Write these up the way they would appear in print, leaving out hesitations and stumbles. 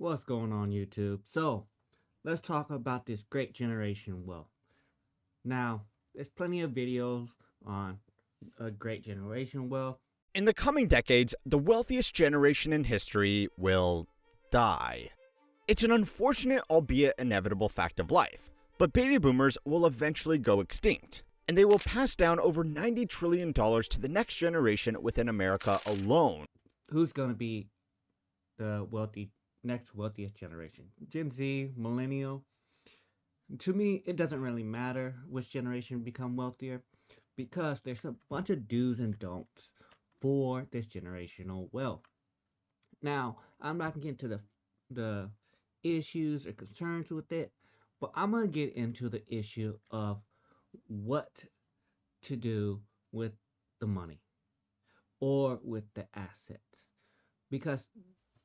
What's going on, YouTube? So, let's talk about this great generation wealth. Now, there's plenty of videos on a great generation wealth. In the coming decades, the wealthiest generation in history will die. It's an unfortunate, albeit inevitable fact of life, but baby boomers will eventually go extinct, and they will pass down over $90 trillion to the next generation within America alone. Who's going to be the next wealthiest generation? Gen Z, millennial? To me, it doesn't really matter which generation become wealthier because there's a bunch of do's and don'ts for this generational wealth. Now, I'm not going to get into the issues or concerns with it, but I'm going to get into the issue of what to do with the money or with the assets. Because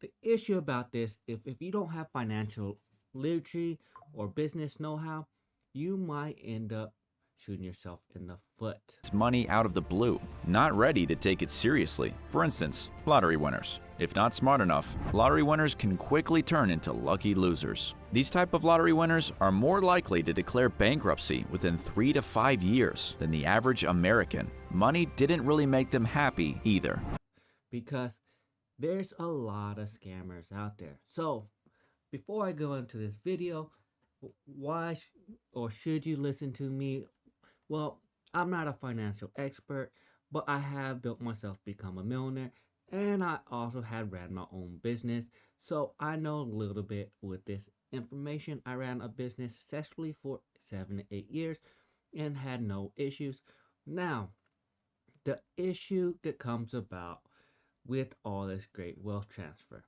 the issue about this, if you don't have financial literacy or business know-how, you might end up shooting yourself in the foot. It's money out of the blue, not ready to take it seriously. For instance, lottery winners. If not smart enough, lottery winners can quickly turn into lucky losers. These type of lottery winners are more likely to declare bankruptcy within 3 to 5 years than the average American. Money didn't really make them happy either. Because there's a lot of scammers out there. So, before I go into this video, why or should you listen to me? Well, I'm not a financial expert, but I have built myself to become a millionaire, and I also had ran my own business, so I know a little bit with this information. I ran a business successfully for 7 to 8 years and had no issues. Now, the issue that comes about with all this great wealth transfer,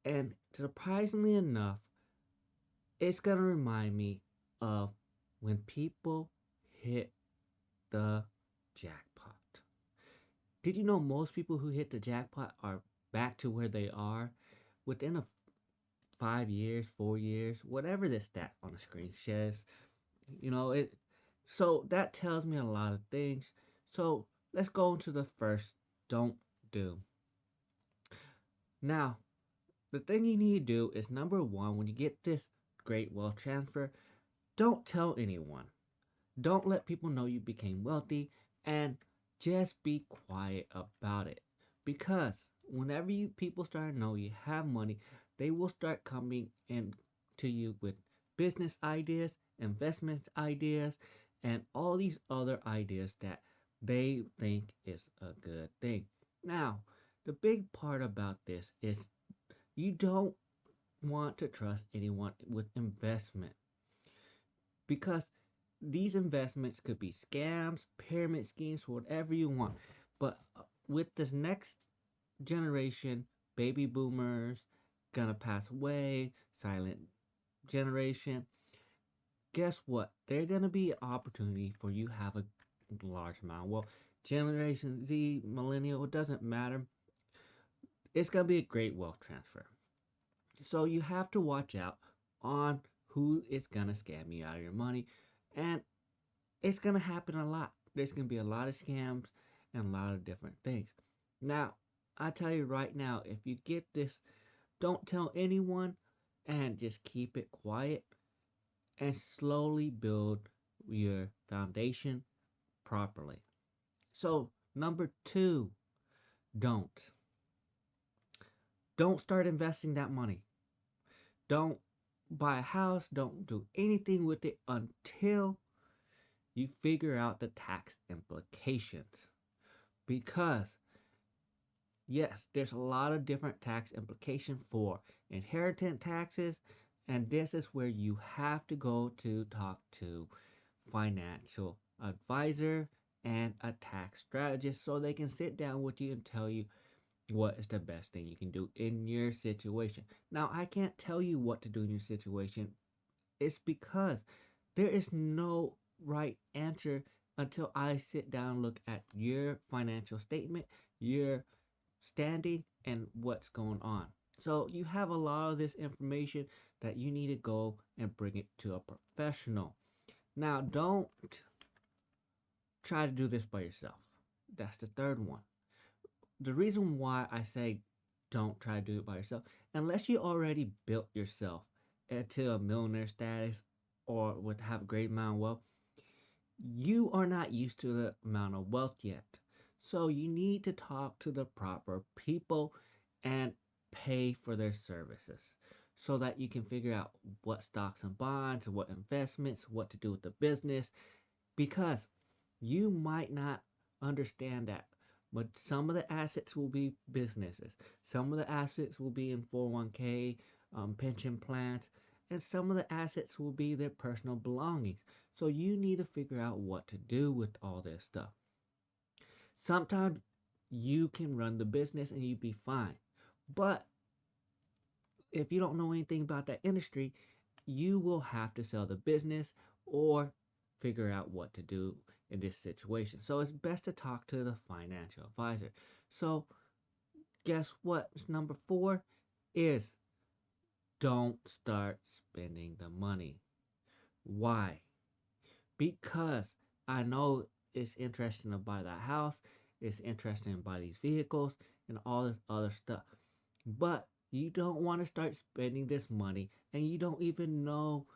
and surprisingly enough, it's gonna remind me of when people hit the jackpot. Did you know most people who hit the jackpot are back to where they are within 5 years, 4 years, whatever the stat on the screen says? You know it. So that tells me a lot of things. So let's go into the first don't do. Now, the thing you need to do is number one, when you get this great wealth transfer, don't tell anyone. Don't let people know you became wealthy, and just be quiet about it. Because whenever people start to know you have money, they will start coming in to you with business ideas, investment ideas, and all these other ideas that they think is a good thing. Now, the big part about this is you don't want to trust anyone with investment because these investments could be scams, pyramid schemes, whatever you want. But with this next generation, baby boomers gonna pass away, silent generation, guess what? There's gonna be an opportunity for you to have a large amount. Well, Generation Z, millennial, it doesn't matter. It's gonna be a great wealth transfer. So you have to watch out on who is gonna scam you out of your money, and it's gonna happen a lot. There's gonna be a lot of scams and a lot of different things. Now, I tell you right now, if you get this, don't tell anyone and just keep it quiet and slowly build your foundation properly. So, number two, don't. Don't start investing that money. Don't buy a house. Don't do anything with it until you figure out the tax implications. Because, yes, there's a lot of different tax implications for inheritance taxes, and this is where you have to go to talk to financial advisor and a tax strategist so they can sit down with you and tell you what is the best thing you can do in your situation. Now, I can't tell you what to do in your situation. It's because there is no right answer until I sit down and look at your financial statement, your standing, and what's going on. So you have a lot of this information that you need to go and bring it to a professional. Now, don't try to do this by yourself. That's the third one. The reason why I say don't try to do it by yourself unless you already built yourself into a millionaire status or would have a great amount of wealth. You are not used to the amount of wealth yet. So you need to talk to the proper people and pay for their services so that you can figure out what stocks and bonds, what investments, what to do with the business, because you might not understand that. But some of the assets will be businesses, some of the assets will be in 401k, pension plans, and some of the assets will be their personal belongings. So you need to figure out what to do with all this stuff. Sometimes you can run the business and you'd be fine. But if you don't know anything about that industry, you will have to sell the business or figure out what to do in this situation. So it's best to talk to the financial advisor. So guess what? Number 4 is don't start spending the money. Why? Because I know it's interesting to buy that house, it's interesting to buy these vehicles and all this other stuff. But you don't want to start spending this money and you don't even know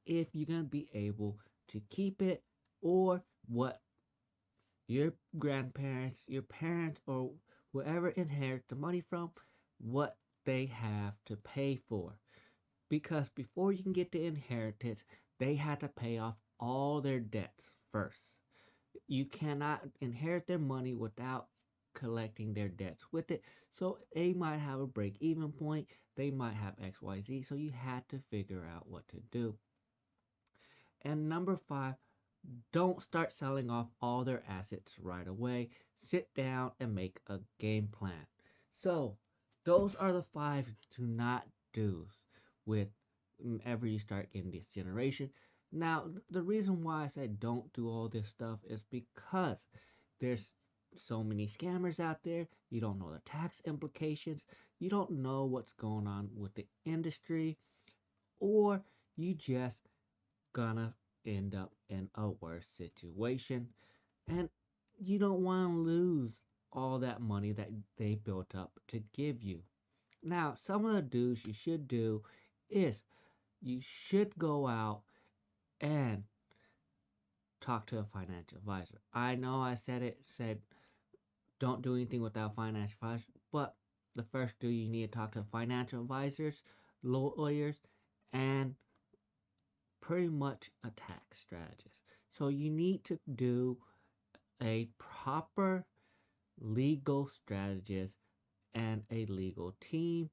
if you're going to be able to keep it or what your grandparents, your parents, or whoever inherit the money from, what they have to pay for. Because before you can get the inheritance, they had to pay off all their debts first. You cannot inherit their money without collecting their debts with it. So they might have a break even point, they might have XYZ. So you had to figure out what to do. And number 5, don't start selling off all their assets right away. Sit down and make a game plan. So those are the 5 do not do's with whenever you start getting this generation. Now, the reason why I said don't do all this stuff is because there's so many scammers out there. You don't know the tax implications. You don't know what's going on with the industry, or you just gonna end up in a worse situation, and you don't want to lose all that money that they built up to give you. Now, some of the do's you should do is you should go out and talk to a financial advisor. I know I said don't do anything without financial advice, but the first do, you need to talk to financial advisors, lawyers, and pretty much a tax strategist. So you need to do a proper legal strategist and a legal team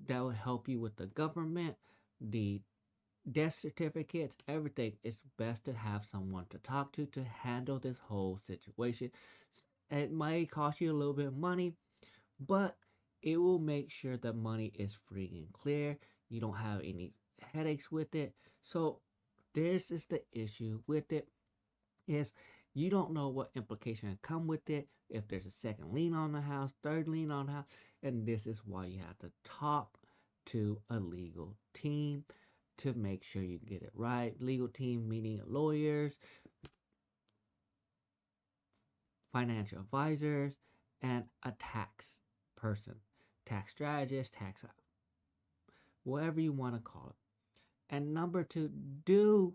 that will help you with the government, the death certificates, everything. It's best to have someone to talk to handle this whole situation. It might cost you a little bit of money, but it will make sure the money is free and clear. You don't have any headaches with it. So this is the issue with it, is you don't know what implication come with it, if there's a second lien on the house, third lien on the house, and this is why you have to talk to a legal team to make sure you get it right. Legal team meaning lawyers, financial advisors, and a tax person, tax strategist, tax, whatever you want to call it. And number 2, do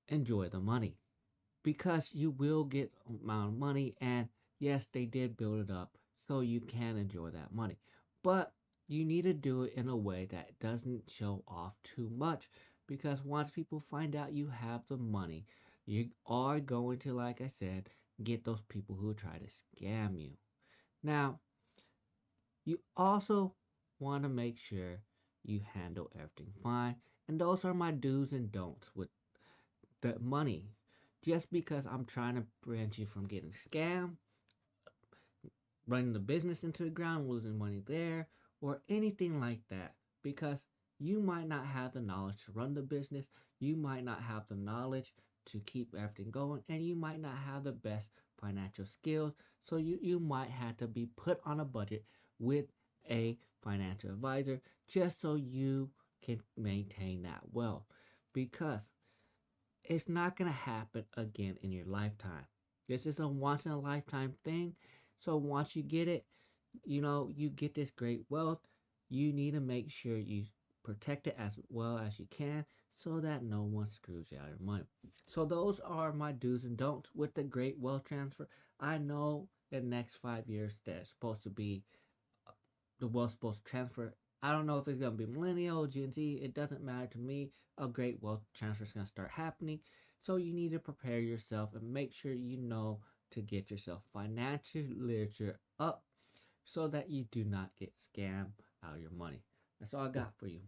enjoy the money, because you will get amount of money, and yes, they did build it up so you can enjoy that money, but you need to do it in a way that doesn't show off too much, because once people find out you have the money, you are going to, like I said, get those people who try to scam you. Now, you also want to make sure you handle everything fine, and those are my do's and don'ts with the money. Just because I'm trying to prevent you from getting scammed, running the business into the ground, losing money there, or anything like that, because you might not have the knowledge to run the business, you might not have the knowledge to keep everything going, and you might not have the best financial skills. So you might have to be put on a budget with a financial advisor just so you can maintain that wealth, because it's not going to happen again in your lifetime. This is a once in a lifetime thing. So once you get it, you get this great wealth, you need to make sure you protect it as well as you can so that no one screws you out of your money. So those are my do's and don'ts with the great wealth transfer. I know in the next 5 years that's supposed to be the wealth supposed to transfer. I don't know if it's gonna be millennial, Gen Z. It doesn't matter to me. A great wealth transfer is gonna start happening. So you need to prepare yourself and make sure you know to get yourself financial literature up so that you do not get scammed out of your money. That's all I got for you.